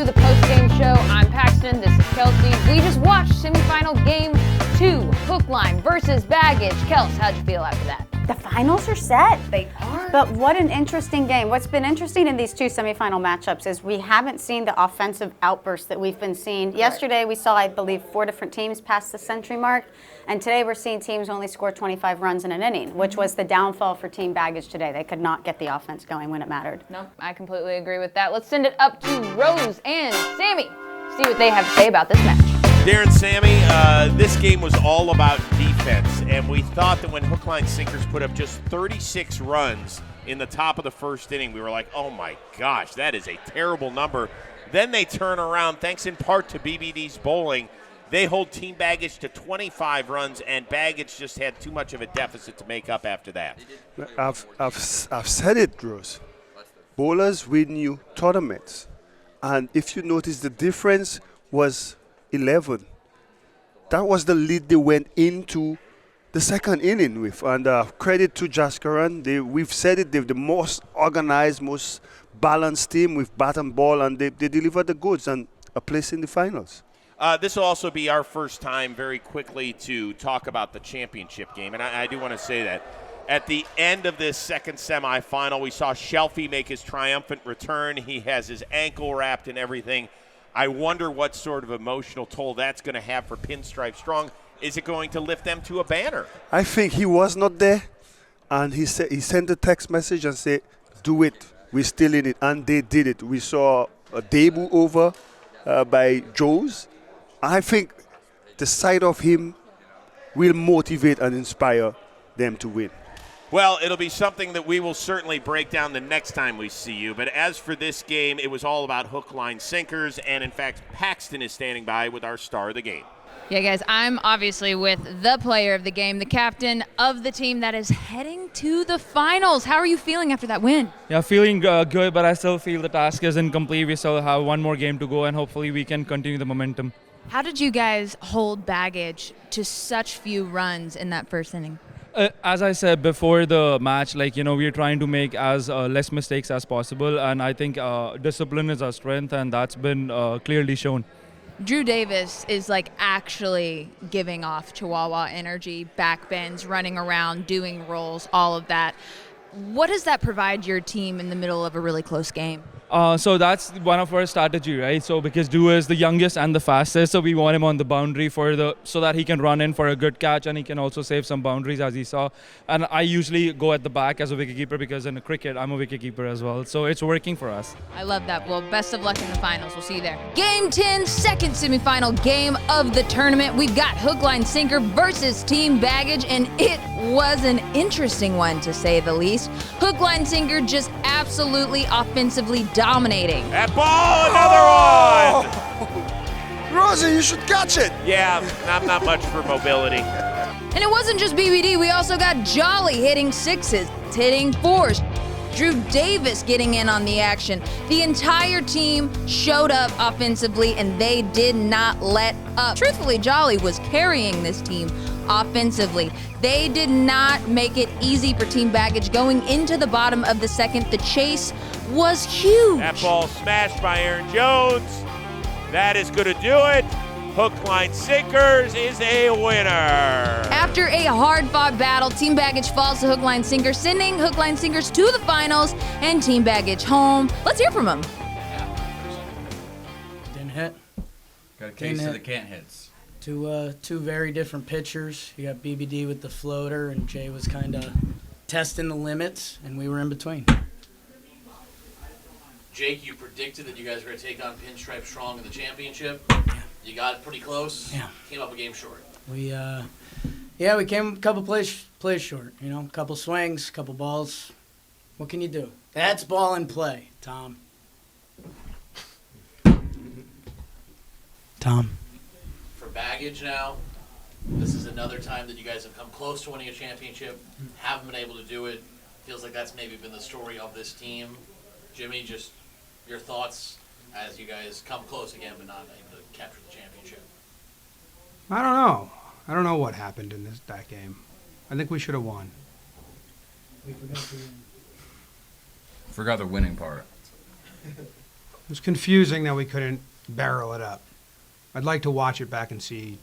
to the Postgame show. I'm Paxton. This is Kelsey. We just watched semifinal game 2, Hookline versus Baggage. Kels, how'd you feel after that? The finals are set. They are. But what an interesting game. What's been interesting in these two semifinal matchups is we haven't seen the offensive outbursts that we've been seeing. Right. Yesterday we saw, I believe, 4 different teams pass the century mark. And today we're seeing teams only score 25 runs in an inning, which was the downfall for Team Baggage today. They could not get the offense going when it mattered. No, I completely agree with that. Let's send it up to Rose and Sammy. See what they have to say about this match. Daren, Sammy, this game was all about defense, and we thought that when Hookline Sinkers put up just 36 runs in the top of the first inning, we were like, oh my gosh, that is a terrible number. Then they turn around, thanks in part to BBD's bowling. They hold Team Baggage to 25 runs, and Baggage just had too much of a deficit to make up after that. I've said it, Rose. Bowlers win you tournaments. And if you notice, the difference was 11. That was the lead they went into the second inning with. And credit to Jaskaran. We've said it, they're the most organized, most balanced team with bat and ball, and they delivered the goods and a place in the finals. This will also be our first time very quickly to talk about the championship game. And I do want to say that at the end of this second semifinal, we saw Shelfie make his triumphant return. He has his ankle wrapped and everything. I wonder what sort of emotional toll that's going to have for Pinstripe Strong. Is it going to lift them to a banner? I think he was not there, and he sent a text message and said, do it, we're still in it, and they did it. We saw a debut over by Joe's. I think the sight of him will motivate and inspire them to win. Well, it'll be something that we will certainly break down the next time we see you. But as for this game, it was all about Hookline Sinkers, and in fact, Paxton is standing by with our star of the game. Yeah, guys, I'm obviously with the player of the game, the captain of the team that is heading to the finals. How are you feeling after that win? Yeah, feeling good, but I still feel the task isn't complete. We still have one more game to go, and hopefully we can continue the momentum. How did you guys hold Baggage to such few runs in that first inning? As I said before the match, we're trying to make as less mistakes as possible, and I think discipline is our strength, and that's been clearly shown. Drew Davis is actually giving off Chihuahua energy, backbends, running around, doing rolls, all of that. What does that provide your team in the middle of a really close game? So that's one of our strategy, right? So because Drew is the youngest and the fastest, so we want him on the boundary so that he can run in for a good catch, and he can also save some boundaries, as he saw. And I usually go at the back as a wicketkeeper because in cricket I'm a wicketkeeper as well. So it's working for us. I love that. Well, best of luck in the finals. We'll see you there. Game 10, second semifinal game of the tournament. We've got Hookline Sinker versus Team Baggage, and it was an interesting one to say the least. Hookline Sinker just absolutely offensively dominating. That ball, another one! Rosie, you should catch it! Yeah, I'm not much for mobility. And it wasn't just BBD, we also got Jolly hitting sixes, hitting fours. Drew Davis getting in on the action. The entire team showed up offensively, and they did not let up. Truthfully, Jolly was carrying this team offensively. They did not make it easy for Team Baggage going into the bottom of the second. The chase was huge. That ball smashed by Aaron Jones. That is going to do it. Hookline Sinkers is a winner. After a hard-fought battle, Team Baggage falls to Hookline Sinkers, sending Hookline Sinkers to the finals and Team Baggage home. Let's hear from them. Didn't hit. Got a case of the can't hits. Two very different pitchers. You got BBD with the floater, and Jay was kind of testing the limits, and we were in between. Jake, you predicted that you guys were going to take on Pinstripe Strong in the championship. Yeah. You got it pretty close. Yeah. Came up a game short. We came a couple plays short. A couple swings, couple balls. What can you do? That's ball in play, Tom. For Baggage now, this is another time that you guys have come close to winning a championship. Haven't been able to do it. Feels like that's maybe been the story of this team. Jimmy, just your thoughts as you guys come close again but not able to capture the championship. I don't know. I don't know what happened in that game. I think we should have won. We forgot to win. Forgot the winning part. It was confusing that we couldn't barrel it up. I'd like to watch it back and see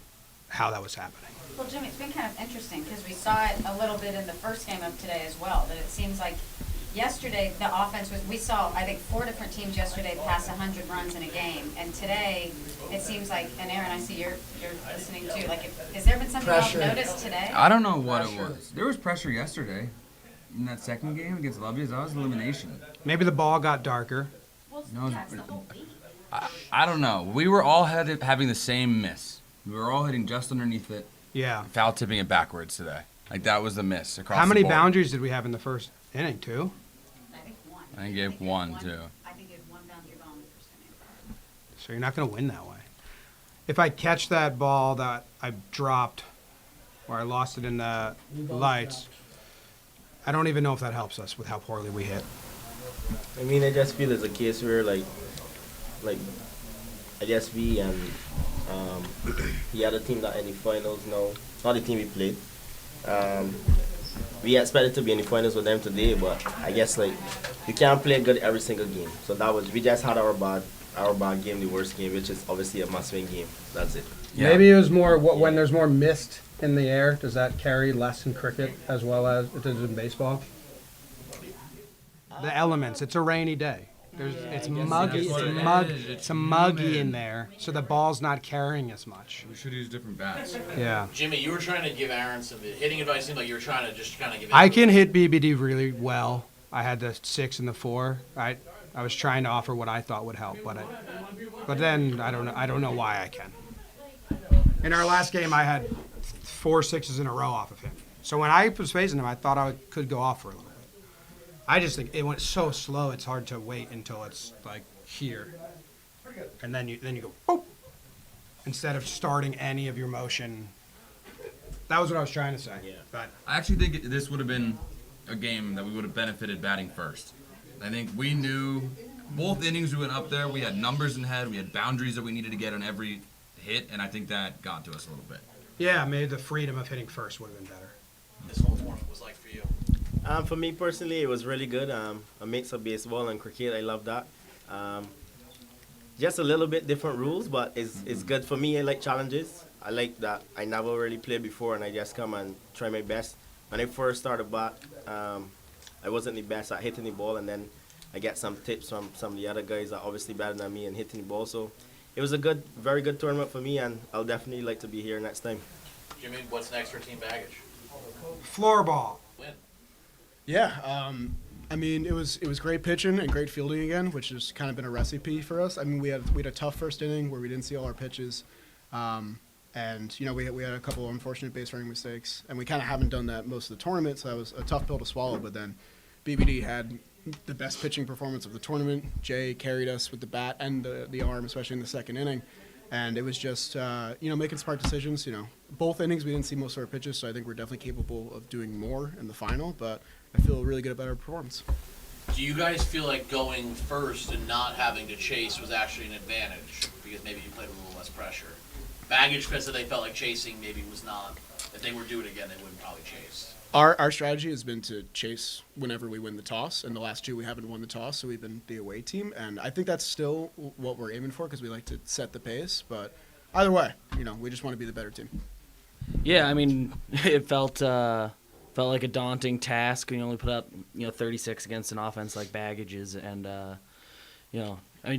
how that was happening. Well, Jimmy, it's been kind of interesting because we saw it a little bit in the first game of today as well, that it seems like yesterday the offense was, we saw, I think, 4 different teams yesterday pass 100 runs in a game, and today it seems like, and Aaron, I see you're listening too, like, has there been something else noticed today? I don't know what it was. There was pressure yesterday in that second game against Loveys. That was elimination. Maybe the ball got darker. Well, No, yeah, it's the whole league. I don't know. We were all having the same miss. We were all hitting just underneath it, Yeah. foul tipping it backwards today. Like, that was the miss across How many the board. boundaries did we have in the first inning? 2? I think one. I think you have one, too. I think you have one boundary ball in the first inning. So you're not going to win that way. If I catch that ball that I dropped, or I lost it in the lights, I don't even know if that helps us with how poorly we hit. I mean, I just feel it's a case where, like I guess we and the other team that in the finals now, not the team we played. We expected to be in the finals with them today, but I guess like you can't play good every single game. So we just had our bad game, the worst game, which is obviously a must-win game. That's it. Yeah. Maybe it was more when there's more mist in the air. Does that carry less in cricket as well as it does in baseball? The elements. It's a rainy day. It's muggy. It's muggy in there, so the ball's not carrying as much. We should use different bats. Yeah. Jimmy, you were trying to give Aaron some hitting advice. Seemed like you were trying to just kind of give. I can hit BBD really well. I had the 6 and the 4. I was trying to offer what I thought would help, but then I don't know why I can. In our last game, I had 4 6s in a row off of him. So when I was facing him, I thought I could go off for a little bit. I just think it went so slow. It's hard to wait until it's like here, and then you go boop, instead of starting any of your motion. That was what I was trying to say. Yeah. But I actually think this would have been a game that we would have benefited batting first. I think we knew both innings we went up there. We had numbers in head. We had boundaries that we needed to get on every hit, and I think that got to us a little bit. yeah, maybe the freedom of hitting first would have been better. This whole tournament was like for you. For me personally, it was really good. A mix of baseball and cricket. I love that. Just a little bit different rules, but it's good for me. I like challenges. I like that I never really played before, and I just come and try my best. When I first started bat, I wasn't the best at hitting the ball, and then I get some tips from some of the other guys that are obviously better than me in hitting the ball. So it was a very good tournament for me, and I'll definitely like to be here next time. Jimmy, what's next for Team Baggage? Floor ball. Win. Yeah, I mean, it was great pitching and great fielding again, which has kind of been a recipe for us. I mean, we had a tough first inning where we didn't see all our pitches, and you know we had a couple of unfortunate base running mistakes, and we kind of haven't done that most of the tournament, so that was a tough pill to swallow. But then BBD had the best pitching performance of the tournament. Jay carried us with the bat and the arm, especially in the second inning. And it was just, making smart decisions. You know, both innings we didn't see most of our pitches, so I think we're definitely capable of doing more in the final. But I feel really good about our performance. Do you guys feel like going first and not having to chase was actually an advantage because maybe you played with a little less pressure? Baggage fans said they felt like chasing maybe was not. If they were doing it again, they wouldn't probably chase. Our strategy has been to chase whenever we win the toss, and the last 2 we haven't won the toss, so we've been the away team, and I think that's still what we're aiming for because we like to set the pace. But either way, we just want to be the better team. Yeah, I mean, it felt like a daunting task when you only put up 36 against an offense like Baggage's, and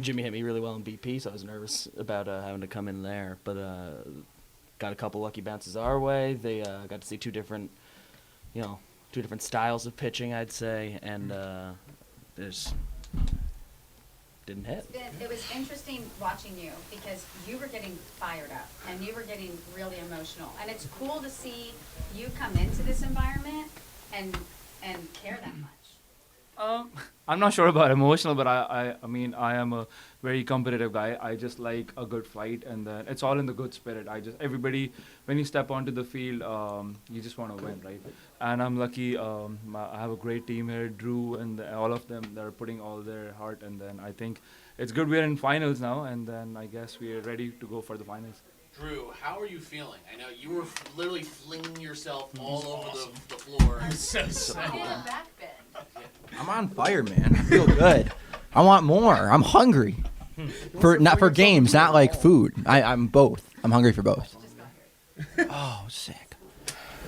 Jimmy hit me really well in BP, so I was nervous about having to come in there, but got a couple lucky bounces our way. They got to see two different styles of pitching, I'd say, and there's didn't hit. It was interesting watching you because you were getting fired up and you were getting really emotional, and it's cool to see you come into this environment and care that much. I'm not sure about emotional, but I mean I am a very competitive guy. I just like a good fight, and then it's all in the good spirit. Everybody, when you step onto the field, you just want to win, right? And I'm lucky. I have a great team here, Drew, and all of them that are putting all their heart. And then I think it's good we're in finals now, and then I guess we are ready to go for the finals. Drew, how are you feeling? I know you were literally flinging yourself all over the floor. I'm so back bend. I'm on fire, man. I feel good. I want more. I'm hungry. Not for games, not like food. I'm both. I'm hungry for both. Oh, sick.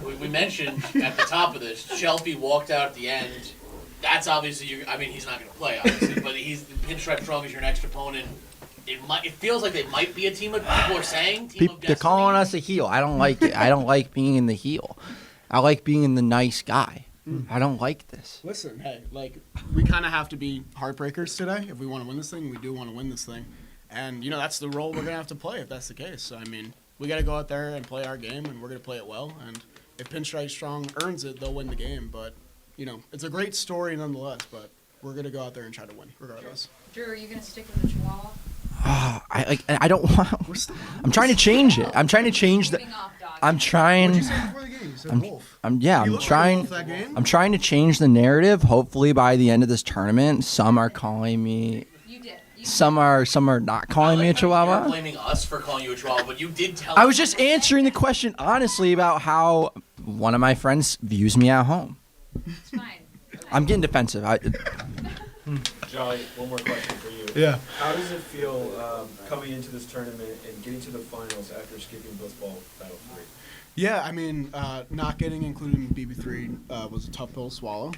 We mentioned at the top of this, Shelby walked out at the end. That's obviously he's not going to play, obviously, but he's Pinstripe Strong is your next opponent. It feels like they might be a team of people are saying. They're calling us a heel. I don't like it. I don't like being in the heel. I like being in the nice guy. I don't like this. Listen, hey, we kind of have to be heartbreakers today if we want to win this thing. We do want to win this thing, and that's the role we're gonna have to play if that's the case. So we got to go out there and play our game, and we're gonna play it well. And if Pinstripe Strong earns it, they'll win the game. But it's a great story nonetheless. But we're gonna go out there and try to win regardless. Drew, are you gonna stick with the Chihuahua? I don't want. I'm trying to change it. I'm trying to change the. I'm trying. What'd you say before the game? You said Wolf. I'm trying to change the narrative. Hopefully by the end of this tournament, some are calling me. Some are not calling me a Chihuahua. You're blaming us for calling you a Chihuahua, but you did tell. I was just answering the question honestly about how one of my friends views me at home. It's fine. I'm getting defensive. Jolly, one more question for you. Yeah. How does it feel coming into this tournament and getting to the finals after skipping Blitzball Battle 3? Yeah, not getting included in BB3 was a tough pill to swallow.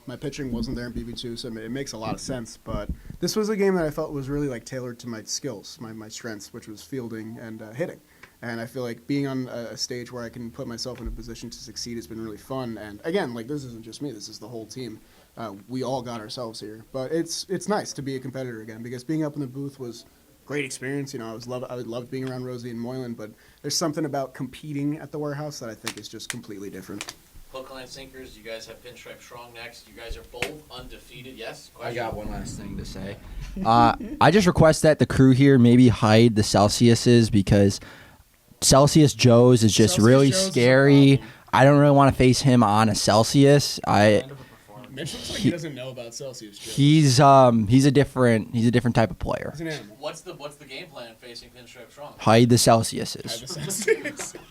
My pitching wasn't there in BB2, so it makes a lot of sense. But this was a game that I felt was really tailored to my skills, my strengths, which was fielding and hitting. And I feel like being on a stage where I can put myself in a position to succeed has been really fun. And again, this isn't just me; this is the whole team. We all got ourselves here, but it's nice to be a competitor again because being up in the booth was great experience. I loved being around Rosie and Moylan, but there's something about competing at the warehouse that I think is just completely different. Hookline Sinkers, you guys have Pinstripe Strong next. You guys are both undefeated. Yes? I got one last thing to say. I just request that the crew here maybe hide the Celsiuses because Celsius Joe's is just really scary. I don't really want to face him on a Celsius. Mitch looks like he doesn't know about Celsius. He's a different type of player. He's an animal. What's the game plan facing Pinstripe Strong? Hide the Celsiuses.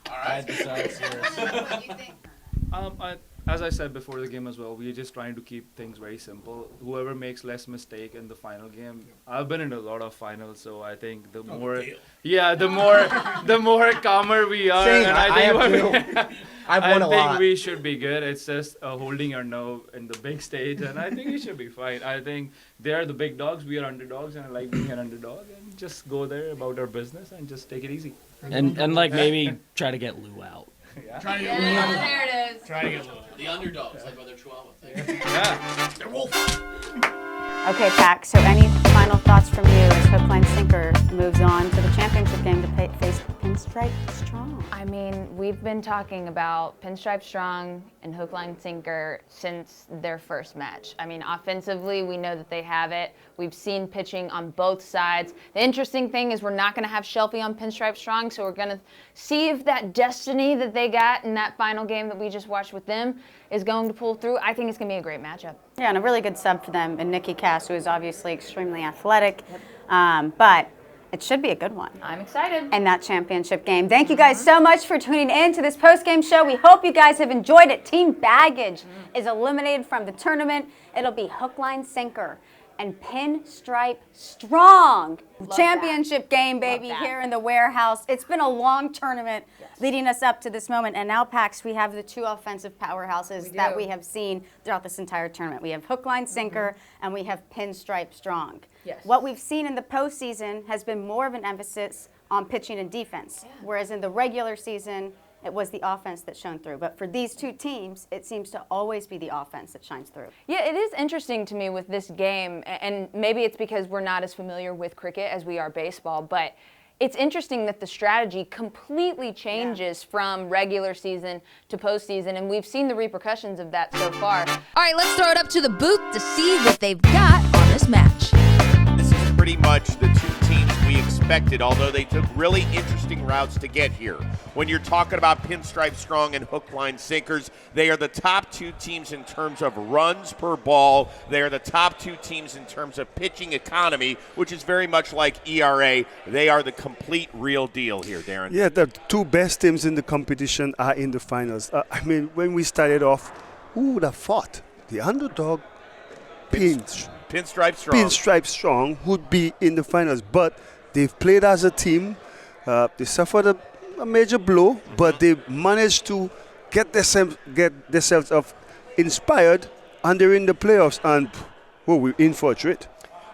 Hide the Celsius. All right. What do you think? As I said before the game as well, we're just trying to keep things very simple. Whoever makes less mistake in the final game. I've been in a lot of finals, so I think the more calmer we are. Same, and I've won a lot. I think we should be good. It's just holding your nerve in the big stage, and I think we should be fine. I think they are the big dogs, we are underdogs, and I like being an underdog. And just go there about our business and just take it easy. And maybe try to get Lou out. Yeah. Try to get There it is. Try to get The underdogs, like other Chihuahua things. Yeah. They're wolf. Okay, Pax, so any final thoughts from you as Hookline Sinker moves on to the championship game to face Pinstripe Strong? We've been talking about Pinstripe Strong and Hookline Sinker since their first match. Offensively, we know that they have it. We've seen pitching on both sides. The interesting thing is we're not going to have Shelby on Pinstripe Strong, so we're going to see if that destiny that they got in that final game that we just watched with them is going to pull through. I think it's going to be a great matchup. Yeah, and a really good sub for them, and Nikki Cass, who is obviously extremely athletic, but it should be a good one. I'm excited. And that championship game. Thank you guys so much for tuning in to this post-game show. We hope you guys have enjoyed it. Team Baggage is eliminated from the tournament. It'll be Hookline Sinker and Pinstripe Strong. Championship game, baby, here in the warehouse. It's been a long tournament leading us up to this moment. And now, Pax, we have the two offensive powerhouses that we have seen throughout this entire tournament. We have Hookline Sinker and we have Pinstripe Strong. Yes. What we've seen in the postseason has been more of an emphasis on pitching and defense, whereas in the regular season, it was the offense that shone through. But for these two teams, it seems to always be the offense that shines through. Yeah, it is interesting to me with this game, and maybe it's because we're not as familiar with cricket as we are baseball, but it's interesting that the strategy completely changes from regular season to postseason, and we've seen the repercussions of that so far. All right, let's throw it up to the booth to see what they've got on this match. This is pretty much the two teams we expected, although they took really interesting routes to get here. When you're talking about Pinstripe Strong and Hookline Sinkers, they are the top two teams in terms of runs per ball. They are the top two teams in terms of pitching economy, which is very much like ERA. They are the complete real deal here, Daren. Yeah, the two best teams in the competition are in the finals. When we started off, who would have thought? The underdog, Pinstripe strong. Pinstripe strong would be in the finals, but they've played as a team. They suffered a major blow, but they managed to get themselves up inspired, and they're in the playoffs, and we're in for a treat.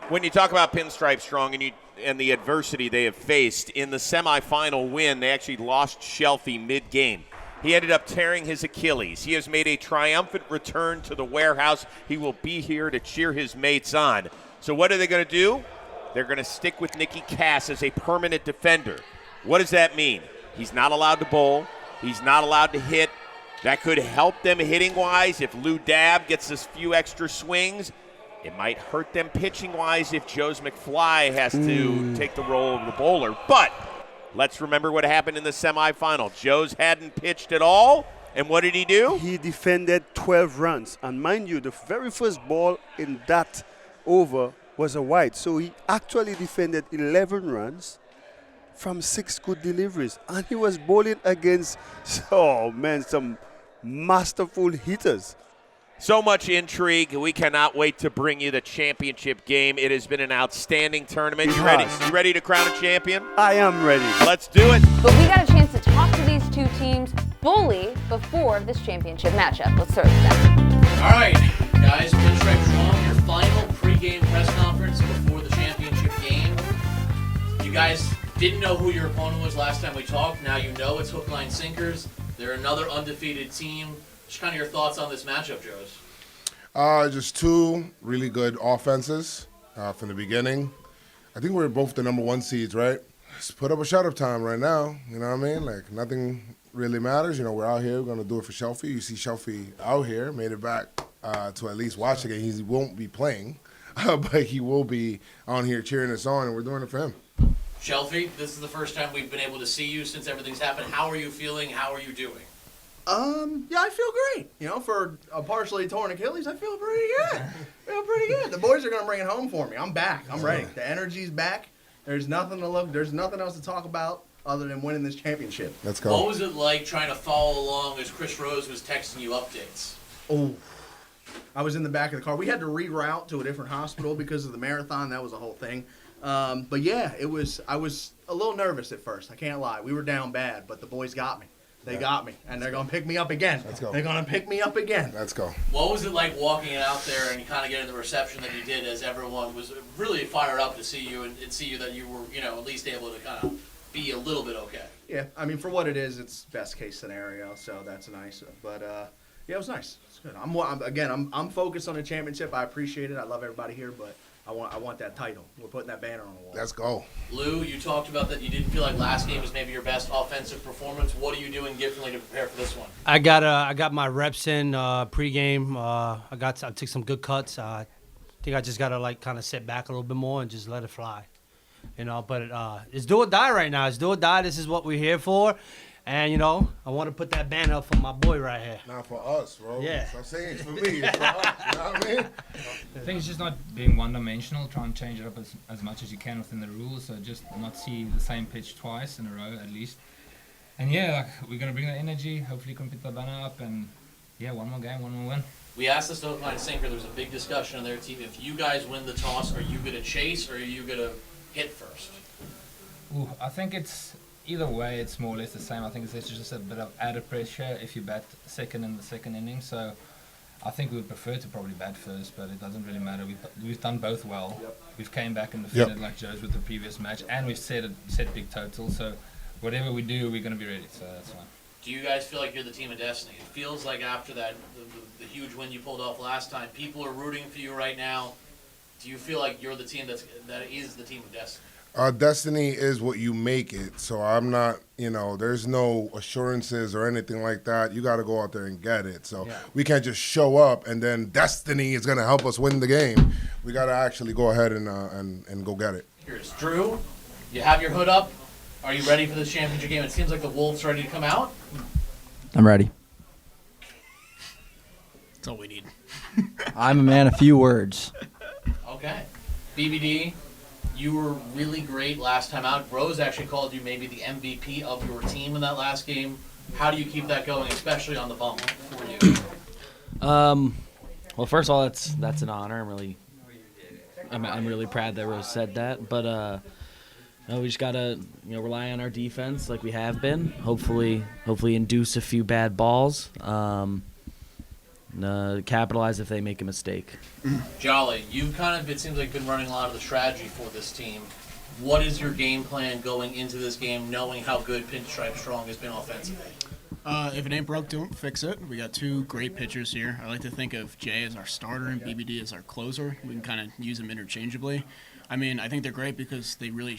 When you talk about Pinstripe strong and the adversity they have faced in the semifinal win, they actually lost Shelfie mid-game. He ended up tearing his Achilles. He has made a triumphant return to the warehouse. He will be here to cheer his mates on. So what are they going to do? They're going to stick with Nicky Cass as a permanent defender. What does that mean? He's not allowed to bowl. He's not allowed to hit. That could help them hitting-wise if Lou Dab gets a few extra swings. It might hurt them pitching-wise if Joe's McFly has to take the role of the bowler. But let's remember what happened in the semifinal. Joe's hadn't pitched at all, and what did he do? He defended 12 runs. And mind you, the very first ball in that over was a wide. So he actually defended 11 runs from 6 good deliveries. And he was bowling against, some masterful hitters. So much intrigue. We cannot wait to bring you the championship game. It has been an outstanding tournament. You ready to crown a champion? I am ready. Let's do it. But we got a chance to talk to these two teams fully before this championship matchup. Let's start with that. All right, guys, Pinstripe Strong, your final pregame press conference before the championship game. You guys didn't know who your opponent was last time we talked. Now you know it's Hookline Sinkers. They're another undefeated team. Just kind of your thoughts on this matchup, Joes. Just two really good offenses from the beginning. I think we're both the number 1 seeds, right? Just put up a shut-up time right now. You know what I mean? Like, nothing really matters. You know, we're out here. We're going to do it for Shelfie. You see Shelfie out here, made it back to at least watch the game. He won't be playing, but he will be on here cheering us on, and we're doing it for him. Shelfie, this is the first time we've been able to see you since everything's happened. How are you feeling? How are you doing? Yeah, I feel great. You know, for a partially torn Achilles, I feel pretty good. The boys are gonna bring it home for me. I'm back. I'm ready. The energy's back. There's nothing else to talk about other than winning this championship. Let's go. What was it like trying to follow along as Chris Rose was texting you updates? Oh, I was in the back of the car. We had to reroute to a different hospital because of the marathon. That was a whole thing. But yeah, I was a little nervous at first. I can't lie. We were down bad, but the boys got me. They got me, and they're going to pick me up again. Let's go. They're going to pick me up again. Let's go. What was it like walking out there and kind of getting the reception that you did as everyone was really fired up to see you and see you that you were, at least able to kind of be a little bit okay? Yeah, I mean, for what it is, it's best case scenario, so that's nice. But, yeah, it was nice. It's good. I'm focused on the championship. I appreciate it. I love everybody here, but I want that title. We're putting that banner on the wall. Let's go. Lou, you talked about that you didn't feel like last game was maybe your best offensive performance. What are you doing differently to prepare for this one? I got my reps in pregame. I took some good cuts. I think I just gotta kind of sit back a little bit more and just let it fly. But it's do or die right now. It's do or die. This is what we're here for. And, I want to put that banner up for my boy right here. Not for us, bro. Yeah. I'm saying it's for me. It's for us. You know what I mean? I think it's just not being one-dimensional. Try and change it up as much as you can within the rules. So just not see the same pitch twice in a row at least. And yeah, we're going to bring that energy. Hopefully can put the banner up. And yeah, one more game, one more win. We asked this to Hookline Sinker. There was a big discussion on their team. If you guys win the toss, are you going to chase or are you going to hit first? Ooh, I think it's... Either way, it's more or less the same. I think it's just a bit of added pressure if you bat second in the second inning. So I think we would prefer to probably bat first, but it doesn't really matter. We've done both well. Yep. We've came back and defended like Joe's with the previous match, and we've set big total. So whatever we do, we're going to be ready. So that's fine. Do you guys feel like you're the team of destiny? It feels like after that, the huge win you pulled off last time, people are rooting for you right now. Do you feel like you're the team that is the team of destiny? Destiny is what you make it. So I'm not, there's no assurances or anything like that. You got to go out there and get it. So we can't just show up and then destiny is going to help us win the game. We got to actually go ahead and go get it. Here's Drew. You have your hood up. Are you ready for this championship game? It seems like the Wolves ready to come out. I'm ready. That's all we need. I'm a man of few words. Okay. BBD. You were really great last time out. Rose actually called you maybe the MVP of your team in that last game. How do you keep that going, especially on the bump for you? Well, first of all, that's an honor. I'm really I'm really proud that Rose said that, but we just gotta rely on our defense like we have been. Hopefully induce a few bad balls. Capitalize if they make a mistake. Jolly, you've kind of, it seems like, been running a lot of the strategy for this team. What is your game plan going into this game, knowing how good Pinstripe Strong has been offensively? If it ain't broke, don't fix it. We got two great pitchers here. I like to think of Jay as our starter and BBD as our closer. We can kind of use them interchangeably. I mean, I think they're great because they really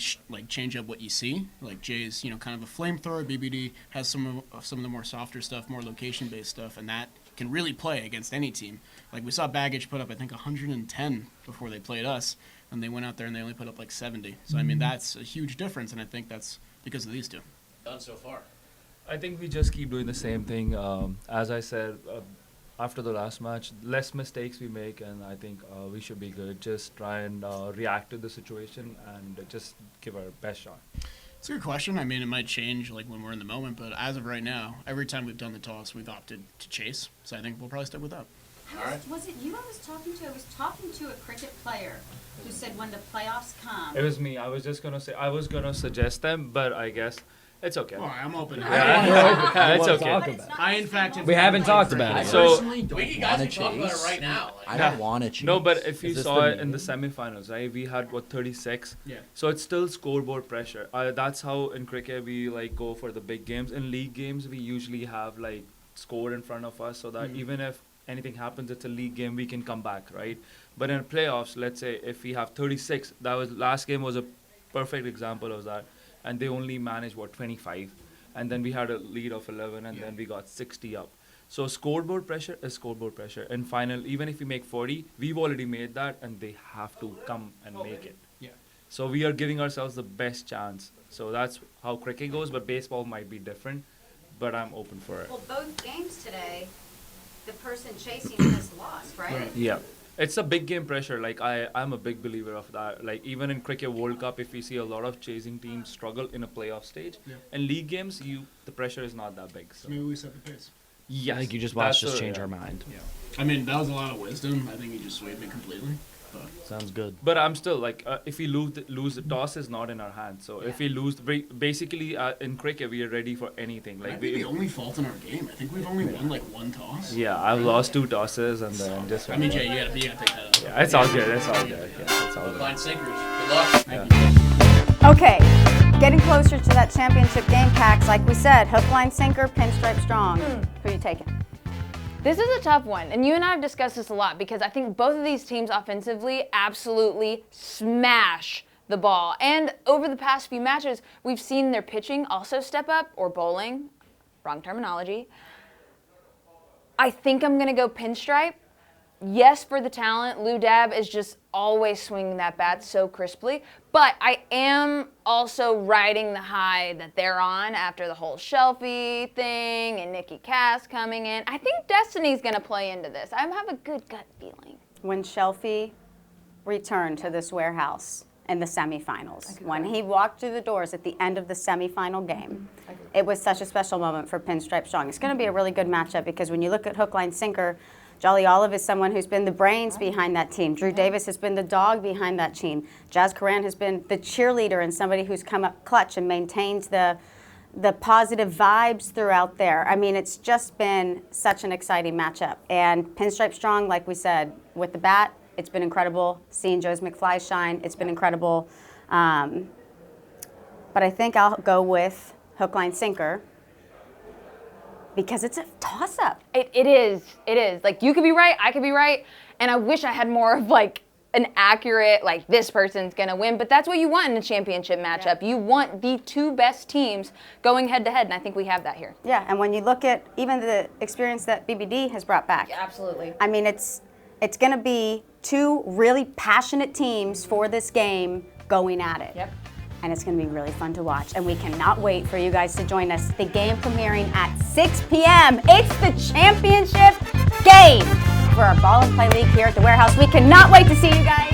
change up what you see. Like Jay's, kind of a flamethrower. BBD has some of the more softer stuff, more location-based stuff, and that can really play against any team. Like we saw Baggage put up, I think, 110 before they played us, and they went out there and they only put up like 70. So I mean, that's a huge difference, and I think that's because of these two. Done so far. I think we just keep doing the same thing. As I said, after the last match, less mistakes we make, and I think we should be good. Just try and react to the situation and just give our best shot. It's a good question. I mean, it might change like when we're in the moment, but as of right now, every time we've done the toss, we've opted to chase. So I think we'll probably stick with that. Was it you I was talking to? I was talking to a cricket player who said when the playoffs come. It was me. I was just gonna say I was gonna suggest them, but I guess it's okay. Well, I'm open. Yeah, it's okay. I in fact we haven't talked about it. So We guys can talk about it right now. I don't want to chase. No, but if you Is this saw the it in the semifinals, right? We had 36. Yeah. So it's still scoreboard pressure. That's how in cricket we go for the big games. In league games, we usually have score in front of us, so that even if anything happens, it's a league game, we can come back, right? But in playoffs, let's say if we have 36, last game was a perfect example of that, and they only managed 25, and then we had a lead of 11, and then we got 60 up. So scoreboard pressure is scoreboard pressure. In final, even if we make 40, we've already made that, and they have to come and make it. Yeah. So we are giving ourselves the best chance. So that's how cricket goes, but baseball might be different, but I'm open for it. Well, both games today, the person chasing has lost, right? Yeah. It's a big game pressure. I'm a big believer of that. Even in Cricket World Cup, if we see a lot of chasing teams struggle in a playoff stage, in league games, the pressure is not that big. So maybe we set the pace. Yes. I think you just watched us change our mind. Yeah. I mean, that was a lot of wisdom. I think he just swayed me completely. But sounds good. But I'm still if we lose, the toss is not in our hands. So if we lose, basically in cricket we are ready for anything. I think the only fault in our game, I think we've only won one toss. Yeah, I've lost 2 tosses and then just. I mean, Jay, you gotta take that out. Yeah, it's all good. It's all good. Yeah, it's all good. Hookline Sinkers. Good luck. Yeah. Okay, getting closer to that championship game, Pax. Like we said, Hookline Sinker, Pinstripe Strong. Who are you taking? This is a tough one, and you and I have discussed this a lot because I think both of these teams offensively absolutely smash the ball. And over the past few matches, we've seen their pitching also step up, or bowling, wrong terminology. I think I'm going to go Pinstripe. Yes, for the talent, Lou Dab is just always swinging that bat so crisply, but I am also riding the high that they're on after the whole Shelfie thing and Nikki Cass coming in. I think Destiny's going to play into this. I have a good gut feeling. When Shelfie returned to this warehouse in the semifinals, when he walked through the doors at the end of the semifinal game, it was such a special moment for Pinstripe Strong. It's going to be a really good matchup because when you look at Hookline Sinker, Jolly Olive is someone who's been the brains behind that team. Drew Davis has been the dog behind that team. Jazz Karan has been the cheerleader and somebody who's come up clutch and maintains the positive vibes throughout there. I mean, it's just been such an exciting matchup. And Pinstripe Strong, like we said, with the bat, it's been incredible. Seeing Joe's McFly shine, it's been incredible. But I think I'll go with Hookline Sinker, because it's a toss-up. It is. You could be right, I could be right, and I wish I had more of an accurate, this person's gonna win, but that's what you want in a championship matchup. You want the 2 best teams going head-to-head, and I think we have that here. Yeah, and when you look at even the experience that BBD has brought back. Yeah, absolutely. I mean, it's gonna be 2 really passionate teams for this game going at it. Yep. And it's going to be really fun to watch. And we cannot wait for you guys to join us. The game premiering at 6 p.m. It's the championship game for our Ball and Play League here at the Warehouse. We cannot wait to see you guys.